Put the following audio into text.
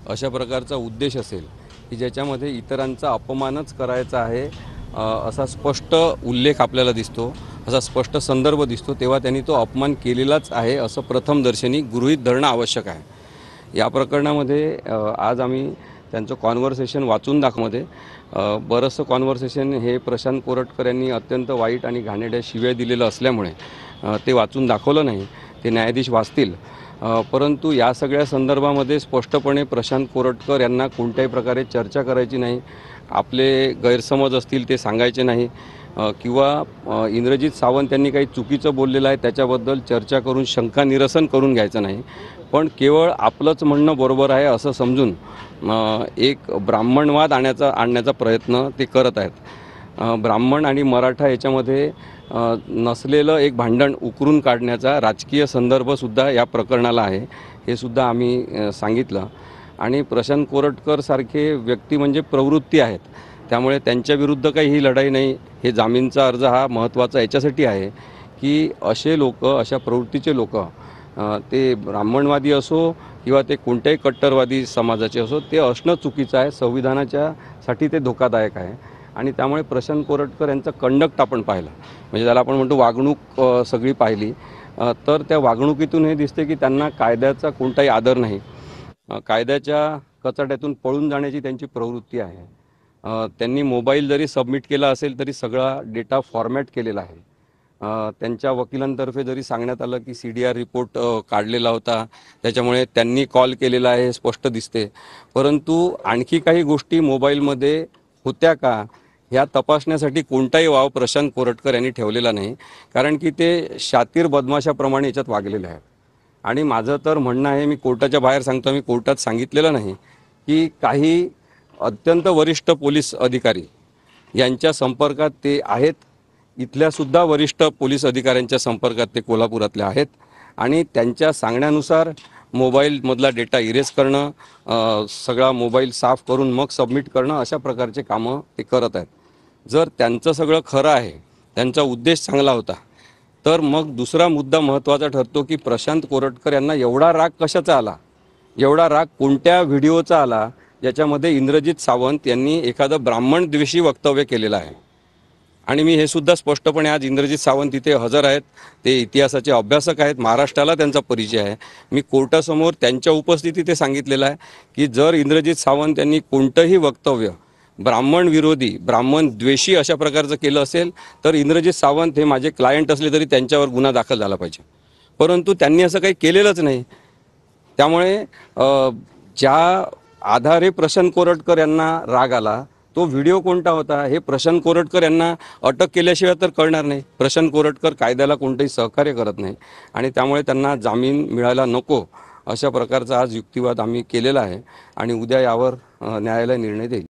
अशा प्रकारचा उद्देश असेल की ज्याच्यामध्ये इतरांचा अपमानच करायचा आहे असा स्पष्ट उल्लेख आपल्याला दिसतो, असा स्पष्ट संदर्भ दिसतो, तेव्हा त्यांनी तो अपमान केलेलाच आहे असं प्रथमदर्शनी गृहीत धरणं आवश्यक आहे। या प्रकरणामध्ये आज आम्ही त्यांचं कॉन्व्हर्सेशन वाचून दाखवमध्ये बरंचसं कॉन्व्हर्सेशन हे प्रशांत कोरटकर यांनी अत्यंत वाईट आणि घाणेरड्या शिव्या दिलेलं असल्यामुळे ते वाचून दाखवलं नाही, ते न्यायाधीश वाचतील। परंतु या सगळ्या संदर्भामध्ये स्पष्टपणे प्रशांत कोरटकर यांना कोणत्याही प्रकारे चर्चा करायची नाही, आपले गैरसमज असतील ते सांगायचे नाही किंवा इंद्रजित सावंत यांनी काही चुकीचं बोललेलं आहे त्याच्याबद्दल चर्चा करून शंका निरसन करून घ्यायचं नाही, पण केवळ आपलंच म्हणणं बरोबर आहे असं समजून एक ब्राह्मणवाद आणण्याचा प्रयत्न ते करत आहेत। ब्राह्मण आणि मराठा याच्यामध्ये नसलेलं एक भांडण उकरून काढण्याचा राजकीय संदर्भसुद्धा या प्रकरणाला आहे, हे सुद्धा आम्ही सांगितलं। आणि प्रशांत कोरटकर सारखे व्यक्ती म्हणजे प्रवृत्ती आहेत, त्यामुळे त्यांच्याविरुद्ध काही ही लढाई नाही। हे जामीनचा अर्ज हा महत्त्वाचा याच्यासाठी आहे की असे लोक, अशा प्रवृत्तीचे लोक, ते ब्राह्मणवादी असो किंवा ते कोणत्याही कट्टरवादी समाजाचे असो, ते असणं चुकीचं आहे, संविधानाच्यासाठी ते धोकादायक आहे। आणि त्यामुळे प्रशांत कोरटकर यांचा कंडक्ट आपण पाहिला, म्हणजे त्याला आपण म्हणतो वागणूक सगळी पाहिली, तर त्या वागणुकीतून हे दिसते की त्यांना कायद्याचा कोणताही आदर नाही, कायद्याच्या कचाट्यातून पळून जाण्याची त्यांची प्रवृत्ती आहे। त्यांनी मोबाईल जरी सबमिट केला असेल तरी सगळा डेटा फॉर्मॅट केलेला आहे। त्यांच्या वकिलांतर्फे जरी सांगण्यात आलं की CDR रिपोर्ट काढलेला होता, त्याच्यामुळे त्यांनी कॉल केलेला आहे हे स्पष्ट दिसते, परंतु आणखी काही गोष्टी मोबाईलमध्ये होत्या का ह्या तपासण्यासाठी कोणताही वाव प्रशांत कोरटकर यांनी ठेवलेला नाही, कारण की ते शातीर बदमाशाप्रमाणे याच्यात वागलेले आहेत। आणि माझं तर म्हणणं आहे, मी कोर्टाच्या बाहेर सांगतो, मी कोर्टात सांगितलेलं नाही की काही अत्यंत वरिष्ठ पोलीस अधिकारी यांच्या संपर्कात ते आहेत, इथल्यासुद्धा वरिष्ठ पोलीस अधिकाऱ्यांच्या संपर्कात ते कोल्हापुरातले आहेत, आणि त्यांच्या सांगण्यानुसार मोबाईलमधला डेटा इरेज करणं, सगळा मोबाईल साफ करून मग सबमिट करणं, अशा प्रकारचे कामं ते करत आहेत। जर त्यांचं सगळं खरं आहे, त्यांचा उद्देश चांगला होता, तर मग दुसरा मुद्दा महत्त्वाचा ठरतो की प्रशांत कोरटकर यांना एवढा राग कशाचा आला, एवढा राग कोणत्या व्हिडिओचा आला ज्याच्यामध्ये इंद्रजित सावंत यांनी एखादं ब्राह्मणद्वेषी वक्तव्य केलेलं आहे। आणि मी हे सुद्धा स्पष्टपणे, आज इंद्रजित सावंत इथे हजर आहेत, ते इतिहासाचे अभ्यासक आहेत, महाराष्ट्राला त्यांचा परिचय आहे, मी कोर्टासमोर त्यांच्या उपस्थितीत ते सांगितलेलं आहे की जर इंद्रजित सावंत यांनी कोणतंही वक्तव्य ब्राह्मण विरोधी, ब्राह्मण द्वेषी अशा प्रकारचं केलं असेल तर इंद्रजित सावंत हे माझे क्लायंट असले तरी त्यांच्यावर गुन्हा दाखल झाला पाहिजे, परंतु त्यांनी असं काही केलेलंच नाही। त्यामुळे ज्या आधारे प्रशांत कोरटकर यांना राग आला तो व्हिडिओ कोणता होता हे प्रशांत कोरटकर यांना अटक केल्याशिवाय तर कळणार नाही। प्रशांत कोरटकर कायद्याला कोणतेही सहकार्य करत नाही आणि त्यामुळे त्यांना जामीन मिळायला नको अशा प्रकारचा आज युक्तिवाद आम्ही केलेला आहे आणि उद्या यावर न्यायालय निर्णय देईल।